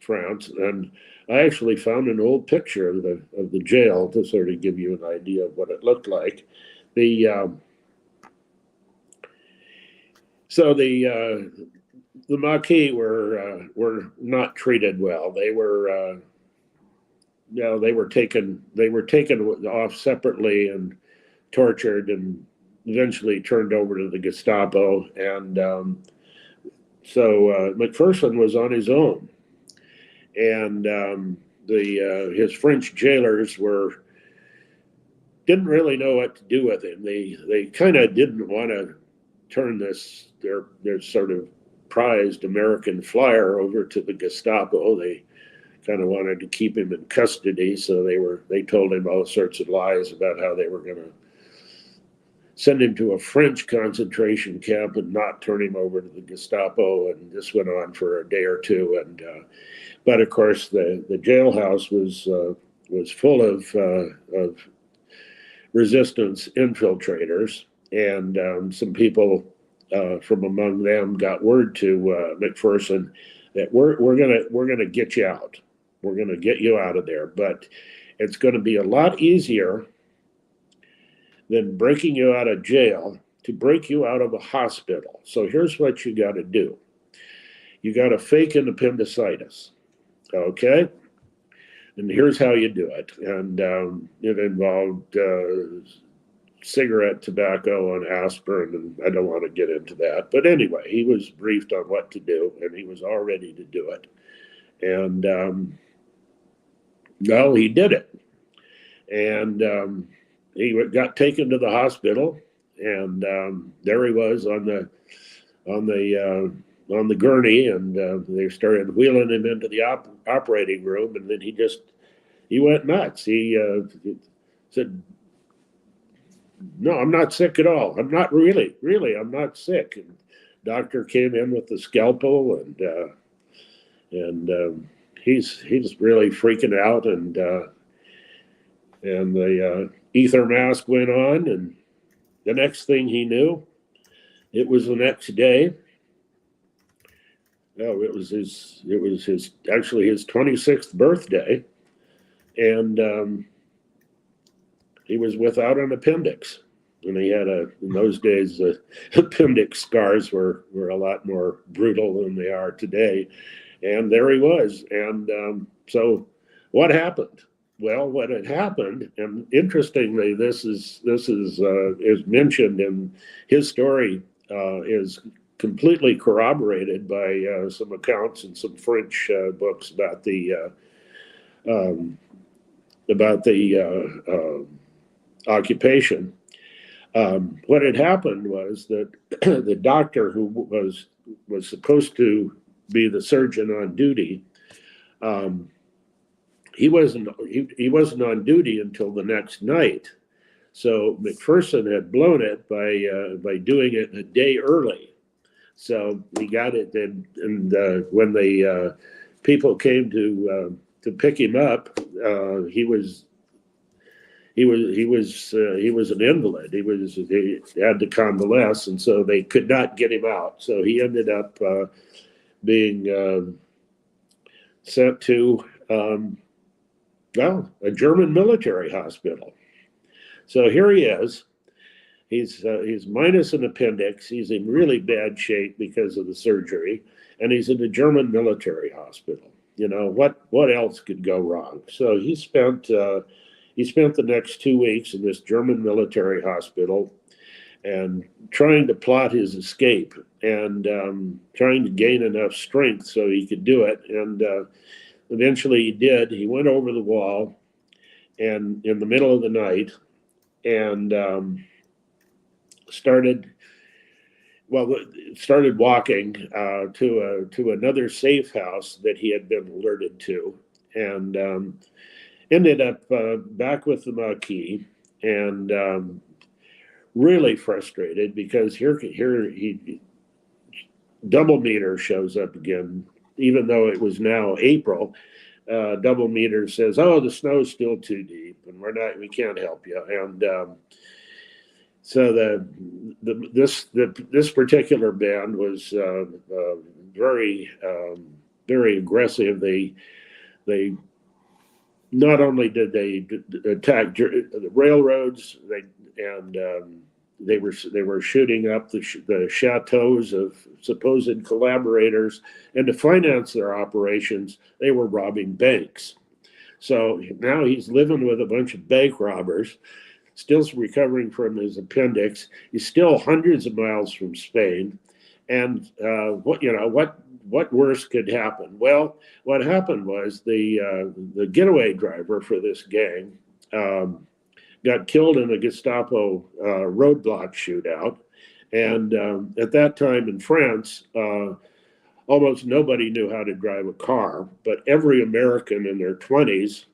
France, and I actually found an old picture of the jail to sort of give you an idea of what it looked like. The so the Maquis were not treated well. They were they were taken off separately and tortured and eventually turned over to the Gestapo. And so McPherson was on his own, and his French jailers didn't really know what to do with him. They kind of didn't want to turn their sort of prized American flyer over to the Gestapo. They kind of wanted to keep him in custody, so they told him all sorts of lies about how they were going to send him to a French concentration camp and not turn him over to the Gestapo. And this went on for a day or two. And but of course, the jailhouse was full of resistance infiltrators, and some people from among them got word to McPherson that we're gonna get you out. We're gonna get you out of there, but it's going to be a lot easier than breaking you out of jail to break you out of a hospital. So here's what you got to do. You got to fake an appendicitis, okay? And here's how you do it. And it involved cigarette, tobacco, and aspirin, and I don't want to get into that. But anyway, he was briefed on what to do, and he was all ready to do it. And, well, he did it. And he got taken to the hospital, and there he was on the gurney, and they started wheeling him into the operating room, and then he went nuts. He said, "No, I'm not sick at all. I'm not really, I'm not sick." And doctor came in with the scalpel, and he's really freaking out, and the ether mask went on, and the next thing he knew, it was the next day. No, it was his 26th birthday, and he was without an appendix. And he had in those days, appendix scars were a lot more brutal than they are today. And there he was. And so what happened? Well, what had happened, and interestingly, this is mentioned in his story, is completely corroborated by some accounts in some French books about the occupation. What had happened was that the doctor who was supposed to be the surgeon on duty, he wasn't on duty until the next night. So McPherson had blown it by doing it a day early. So we got it, and when the people came to pick him up, he was an invalid. He had to convalesce, and so they could not get him out. So he ended up being sent to a German military hospital. So here he is. He's minus an appendix. He's in really bad shape because of the surgery, and he's in a German military hospital. You know, what else could go wrong? So he spent the next 2 weeks in this German military hospital, and trying to plot his escape, and trying to gain enough strength so he could do it. And eventually he did. He went over the wall, and in the middle of the night, and started walking to another safe house that he had been alerted to, and ended up back with the Maquis, and really frustrated because here he double meter shows up again, even though it was now April. Double meter says, "Oh, the snow's still too deep, and we can't help you." And So this particular band was very very aggressive. They not only did they attack the railroads, they were shooting up the chateaus of supposed collaborators, and to finance their operations, they were robbing banks. So now he's living with a bunch of bank robbers, still recovering from his appendix. He's still hundreds of miles from Spain, and what worse could happen? Well, what happened was the getaway driver for this gang got killed in a Gestapo roadblock shootout, and at that time in France, almost nobody knew how to drive a car, but every American in their 20s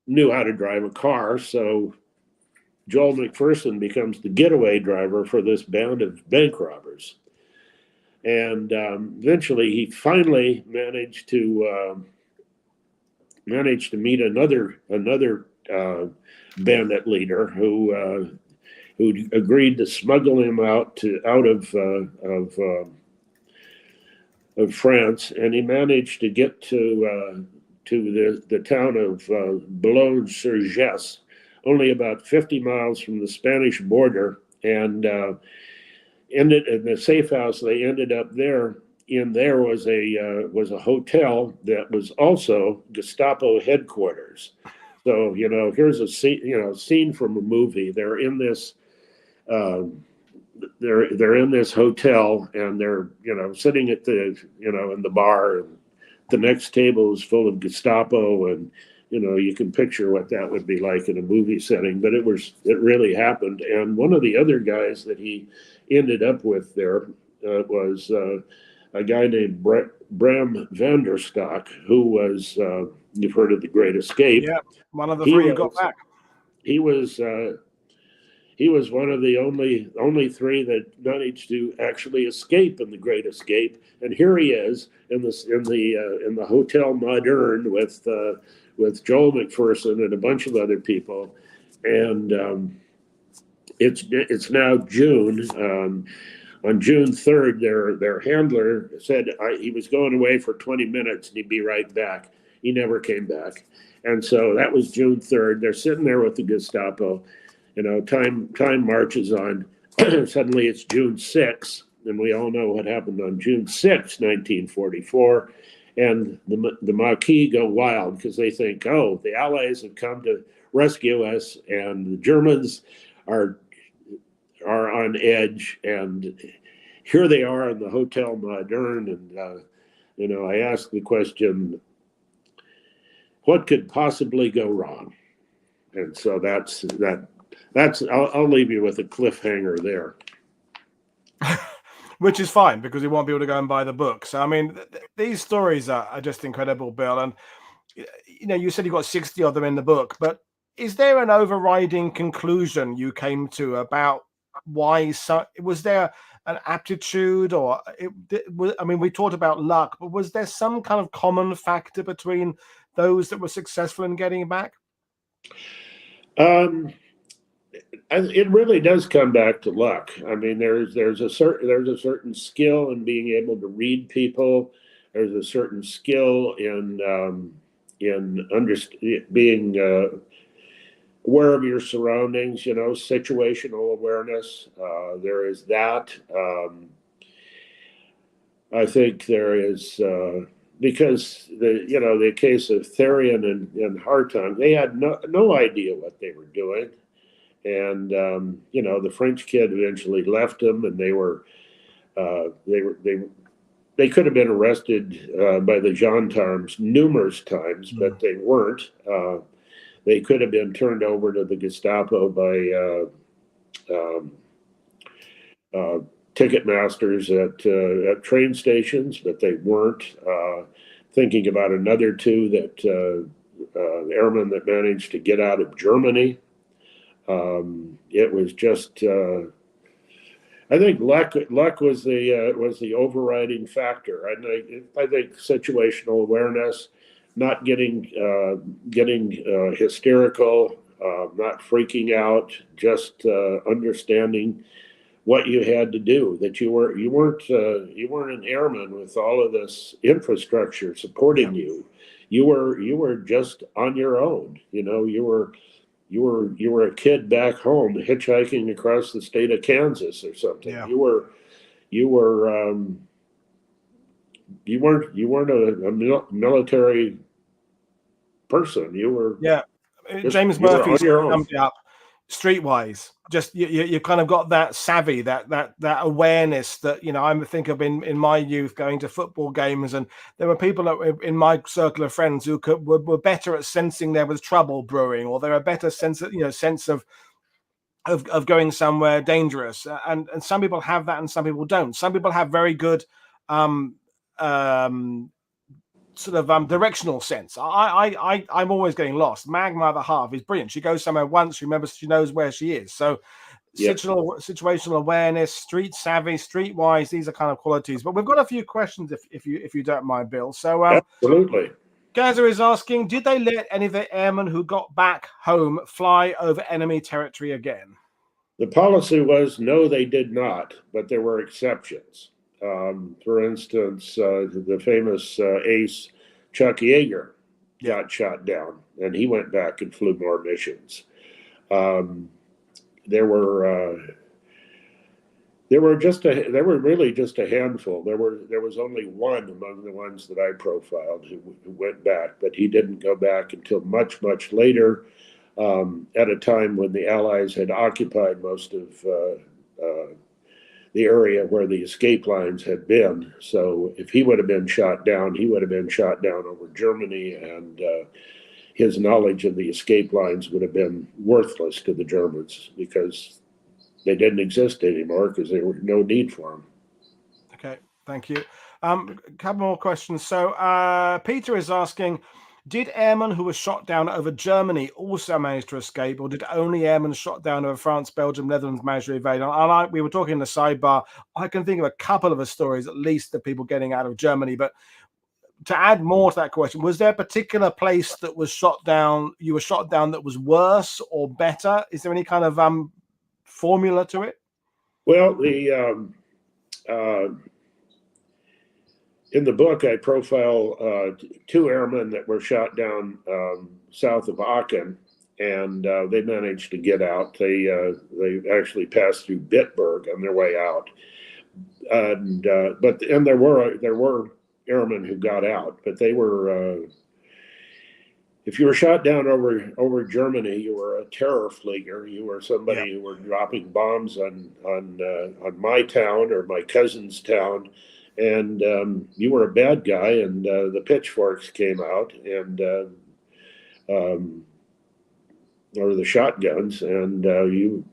knew how to drive a car. So Joel McPherson becomes the getaway driver for this band of bank robbers. And eventually he finally managed to meet another bandit leader who agreed to smuggle him out of France, and he managed to get to the town of Boulogne-sur-Gesse, only about 50 miles from the Spanish border, and ended in the safe house. They ended up there. There was a hotel that was also Gestapo headquarters. So here's a scene from a movie. They're in this. They're in this hotel, and they're sitting at the in the bar, and the next table is full of Gestapo, and you can picture what that would be like in a movie setting. But it really happened. And one of the other guys that he ended up with there was a guy named Bram van der Stok, who was you've heard of The Great Escape. Yeah, one of the three who got back. He was one of the only three that managed to actually escape in The Great Escape, and here he is in the Hotel Moderne with Joel McPherson and a bunch of other people, and it's now June. On June 3rd, their handler said he was going away for 20 minutes and he'd be right back. He never came back, and so that was June 3rd. They're sitting there with the Gestapo. Time marches on. Suddenly it's June 6th, and we all know what happened on June 6th, 1944. And the Maquis go wild because they think, oh, the Allies have come to rescue us, and the Germans are on edge. And here they are in the Hotel Moderne, and I ask the question, what could possibly go wrong? And so that's I'll leave you with a cliffhanger there. Which is fine, because we won't be able to go and buy the book. So, I mean, these stories are just incredible, Bill. And, you said you got 60 of them in the book, but is there an overriding conclusion you came to about why? Was there an aptitude, or we talked about luck, but was there some kind of common factor between those that were successful in getting back? It really does come back to luck. I mean, there's a certain skill in being able to read people. There's a certain skill in being aware of your surroundings. Situational awareness. There is that. I think there is because the case of Theisen and Hartung, they had no idea what they were doing. And the French kid eventually left them, and they could have been arrested by the gendarmes numerous times, but they weren't. They could have been turned over to the Gestapo by ticket masters at train stations, but they weren't. Thinking about another two that airmen that managed to get out of Germany. It was just, I think luck was the overriding factor. I think situational awareness, not getting hysterical, not freaking out, just understanding what you had to do. That you weren't an airman with all of this infrastructure supporting you. You were just on your own. You were a kid back home hitchhiking across the state of Kansas or something. Yeah. You weren't a military person. You were James you were Murphy on your own. summed it up streetwise. Just you kind of got that savvy, that awareness that I think of in my youth going to football games, and there were people in my circle of friends who were better at sensing there was trouble brewing, or there were better sense of going somewhere dangerous, and some people have that and some people don't. Some people have very good sort of directional sense. I'm always getting lost. Mag, my other half, is brilliant. She goes somewhere once, she remembers, she knows where she is. So situational awareness, street savvy, streetwise, these are kind of qualities. But we've got a few questions if you don't mind, Bill. So absolutely. Gaza is asking, did they let any of the airmen who got back home fly over enemy territory again? The policy was no, they did not, but there were exceptions. For instance, the famous ace Chuck Yeager got shot down, and he went back and flew more missions. There were really just a handful. There was only one among the ones that I profiled who went back, but he didn't go back until much later, at a time when the Allies had occupied most of the area where the escape lines had been. So if he would have been shot down, he would have been shot down over Germany, and his knowledge of the escape lines would have been worthless to the Germans because they didn't exist anymore because there was no need for them. Okay, thank you. A couple more questions. So Peter is asking, did airmen who were shot down over Germany also manage to escape, or did only airmen shot down over France, Belgium, Netherlands manage to evade? And we were talking in the sidebar. I can think of a couple of stories, at least, of people getting out of Germany. But to add more to that question, was there a particular place that was shot down, you were shot down, that was worse or better? Is there any kind of formula to it? Well, in the book, I profile two airmen that were shot down south of Aachen, and they managed to get out. They actually passed through Bitburg on their way out, and there were airmen who got out, but they were. If you were shot down over Germany, you were a terror flieger. You were somebody who were dropping bombs on my town or my cousin's town. And you were a bad guy, and the pitchforks came out, and or the shotguns, and you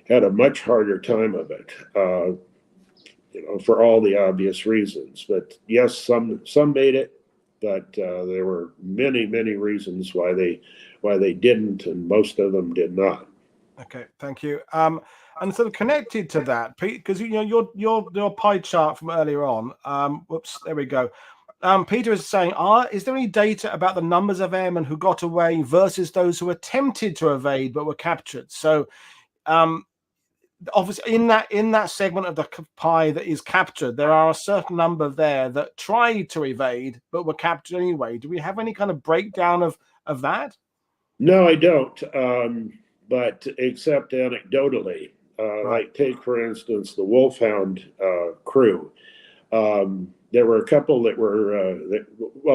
had a much harder time of it, for all the obvious reasons. But yes, some made it, but there were many reasons why they didn't, and most of them did not. Okay, thank you. And sort of connected to that, Pete, because your pie chart from earlier on. Whoops, there we go. Peter is saying, is there any data about the numbers of airmen who got away versus those who attempted to evade but were captured? So, obviously, in that segment of the pie that is captured, there are a certain number there that tried to evade but were captured anyway. Do we have any kind of breakdown of that? No, I don't. But except anecdotally, like take for instance the Wolfhound crew. There were a couple that were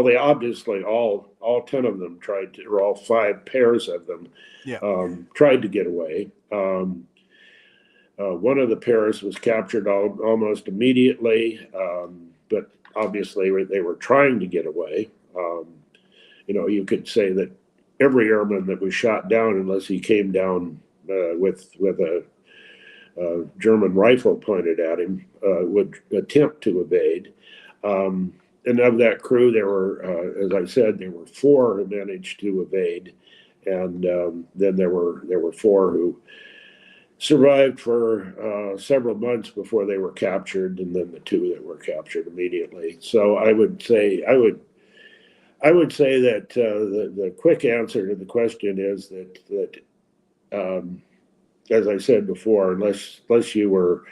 they obviously all 10 of them tried to, or all 5 pairs of them tried to get away. One of the pairs was captured almost immediately, but obviously they were trying to get away. You could say that every airman that was shot down, unless he came down with a German rifle pointed at him, would attempt to evade. And of that crew, there were, as I said, there were 4 who managed to evade, and then there were 4 who survived for several months before they were captured, and then the 2 that were captured immediately. So I would say I would say that the quick answer to the question is that as I said before, unless the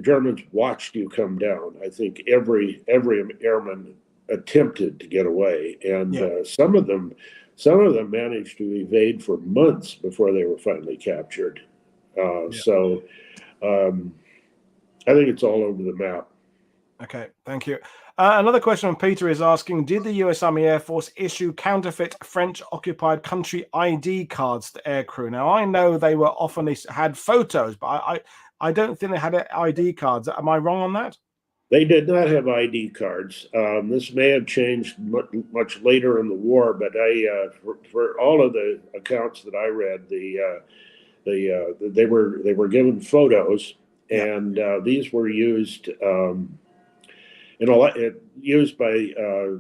Germans watched you come down, I think every airman attempted to get away, and some of them managed to evade for months before they were finally captured. So I think it's all over the map. Okay, thank you. Another question from Peter is asking, did the US Army Air Force issue counterfeit French-occupied country ID cards to aircrew? Now, I know they were often had photos, but I don't think they had ID cards. Am I wrong on that? They did not have ID cards. This may have changed much later in the war, but for all of the accounts that I read, they were given photos, and these were used used by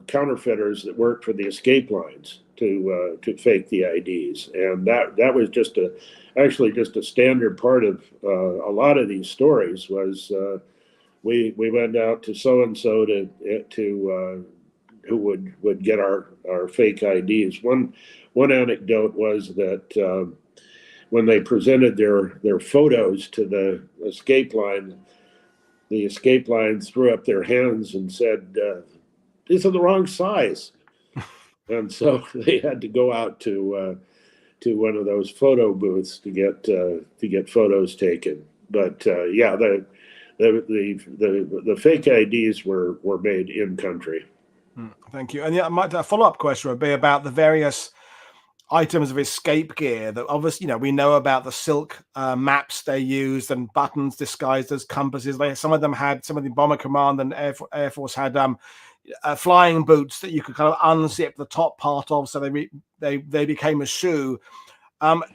counterfeiters that worked for the escape lines to fake the IDs, and that was actually just a standard part of a lot of these stories. Was we went out to so and so to who would get our fake IDs. One anecdote was that when they presented their photos to the escape line threw up their hands and said, "These are the wrong size," and so they had to go out to one of those photo booths to get photos taken. But the fake IDs were made in country. Thank you. And a follow-up question would be about the various items of escape gear that obviously, we know about the silk maps they used and buttons disguised as compasses. Some of the Bomber Command and Air Force had flying boots that you could kind of unzip the top part of, so they became a shoe.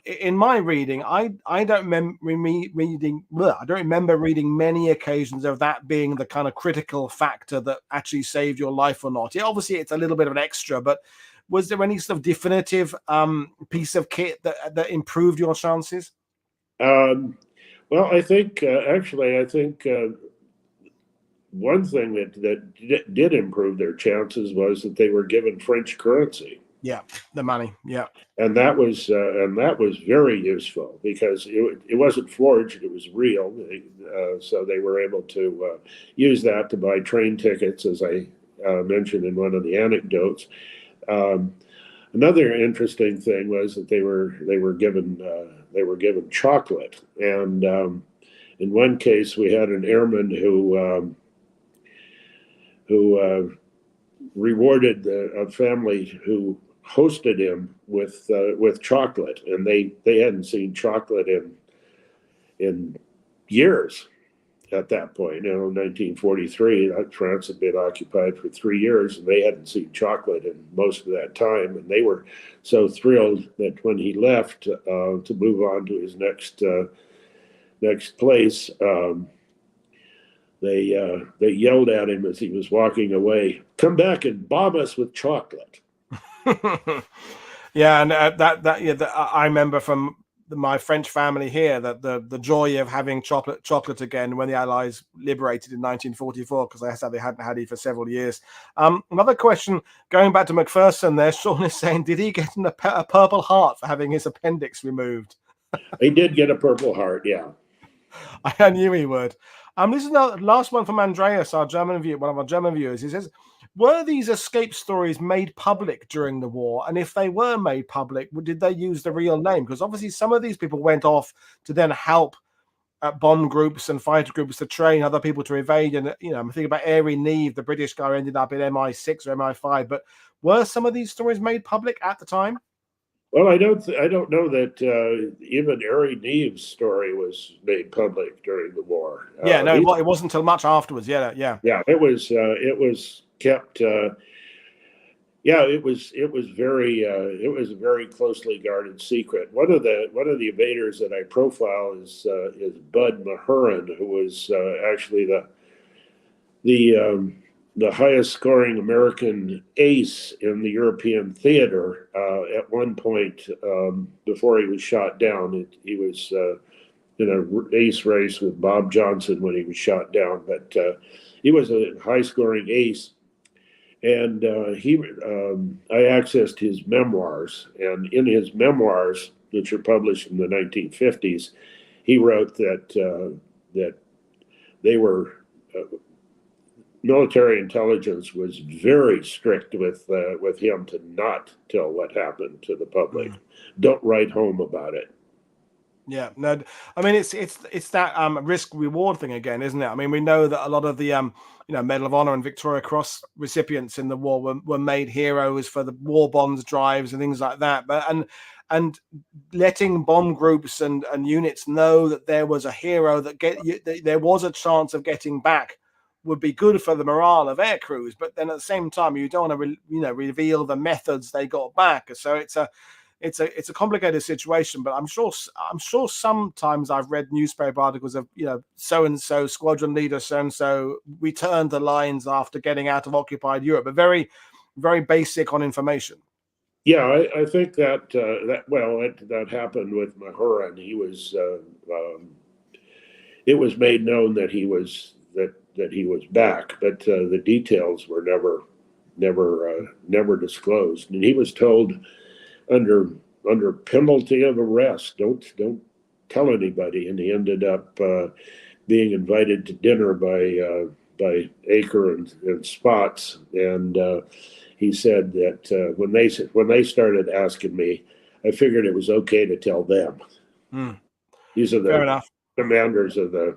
In my reading, I don't remember reading many occasions of that being the kind of critical factor that actually saved your life or not. Obviously, it's a little bit of an extra, but was there any sort of definitive piece of kit that improved your chances? Well, I think one thing that did improve their chances was that they were given French currency. Yeah, the money. Yeah, and that was very useful because it wasn't forged; it was real. So they were able to use that to buy train tickets, as I mentioned in one of the anecdotes. Another interesting thing was that they were given chocolate, and in one case we had an airman who rewarded a family who hosted him with chocolate, and they hadn't seen chocolate in years at that point. 1943, France had been occupied for 3 years, and they hadn't seen chocolate in most of that time, and they were so thrilled that when he left to move on to his next place, they yelled at him as he was walking away, "Come back and bomb us with chocolate." Yeah, and I remember from my French family here that the joy of having chocolate again when the Allies liberated in 1944, because I said they hadn't had it for several years. Another question, going back to McPherson there, Sean is saying, did he get a Purple Heart for having his appendix removed? He did get a Purple Heart, yeah. I knew he would. This is the last one from Andreas, one of our German viewers. He says, were these escape stories made public during the war? And if they were made public, did they use the real name? Because obviously some of these people went off to then help bomb groups and fighter groups to train other people to evade. And, I'm thinking about Airy Neve, the British guy ended up in MI6 or MI5. But were some of these stories made public at the time? Well, I don't know that even Airy Neve's story was made public during the war. Yeah, no, it wasn't until much afterwards. Yeah. It was kept. It was a very closely guarded secret. One of the evaders that I profile is Bud Mahurin, who was actually the highest scoring American ace in the European theater at one point before he was shot down. He was in an ace race with Bob Johnson when he was shot down, but he was a high scoring ace. And I accessed his memoirs, and in his memoirs, which are published in the 1950s, he wrote that that they were military intelligence was very strict with him to not tell what happened to the public. Don't write home about it. Yeah, no, I mean it's that risk reward thing again, isn't it? I mean, we know that a lot of the Medal of Honor and Victoria Cross recipients in the war were made heroes for the war bonds drives and things like that. But and letting bomb groups and units know that there was a hero that there was a chance of getting back would be good for the morale of air crews. But then at the same time, you don't want to reveal the methods they got back. So it's a complicated situation, but I'm sure sometimes I've read newspaper articles of so and so squadron leader so and so returned the lines after getting out of occupied Europe, but very, very basic on information. Yeah, I think that happened with Mahurin. He was it was made known that he was back, but the details were never disclosed, and he was told under penalty of arrest, don't tell anybody. And he ended up being invited to dinner by Aker and Spots, and he said that when they started asking me, I figured it was okay to tell them. These are the commanders of the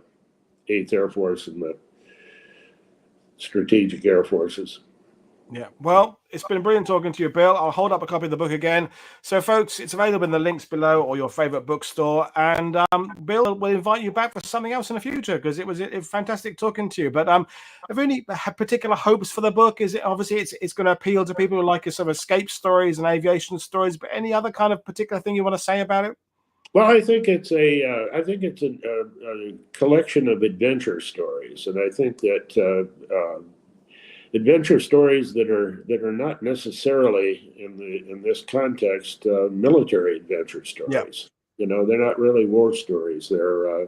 8th Air Force and the Strategic Air Forces. Yeah, well, it's been brilliant talking to you, Bill. I'll hold up a copy of the book again. So, folks, it's available in the links below or your favorite bookstore. And Bill, we'll invite you back for something else in the future because it was fantastic talking to you. But have you any particular hopes for the book? Is it obviously it's going to appeal to people who like your sort of escape stories and aviation stories? But any other kind of particular thing you want to say about it? Well, I think it's a collection of adventure stories, and I think that adventure stories that are not necessarily in this context military adventure stories. Yeah. They're not really war stories. They're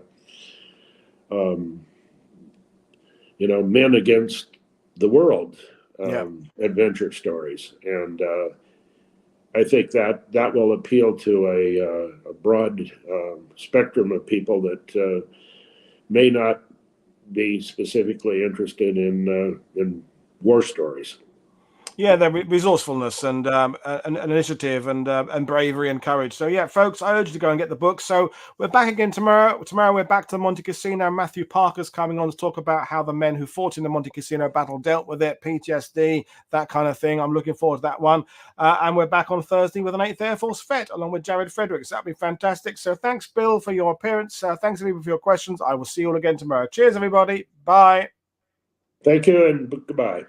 men against the world adventure stories, and I think that will appeal to a broad spectrum of people that may not be specifically interested in war stories. Yeah, the resourcefulness and initiative and bravery and courage. So yeah, folks, I urge you to go and get the book. So we're back again tomorrow. Tomorrow we're back to Monte Cassino. Matthew Parker's coming on to talk about how the men who fought in the Monte Cassino battle dealt with it, PTSD, that kind of thing. I'm looking forward to that one. And we're back on Thursday with an 8th Air Force vet along with Jared Fredericks. That'll be fantastic. So thanks, Bill, for your appearance. Thanks, everybody, for your questions. I will see you all again tomorrow. Cheers, everybody. Bye. Thank you and goodbye.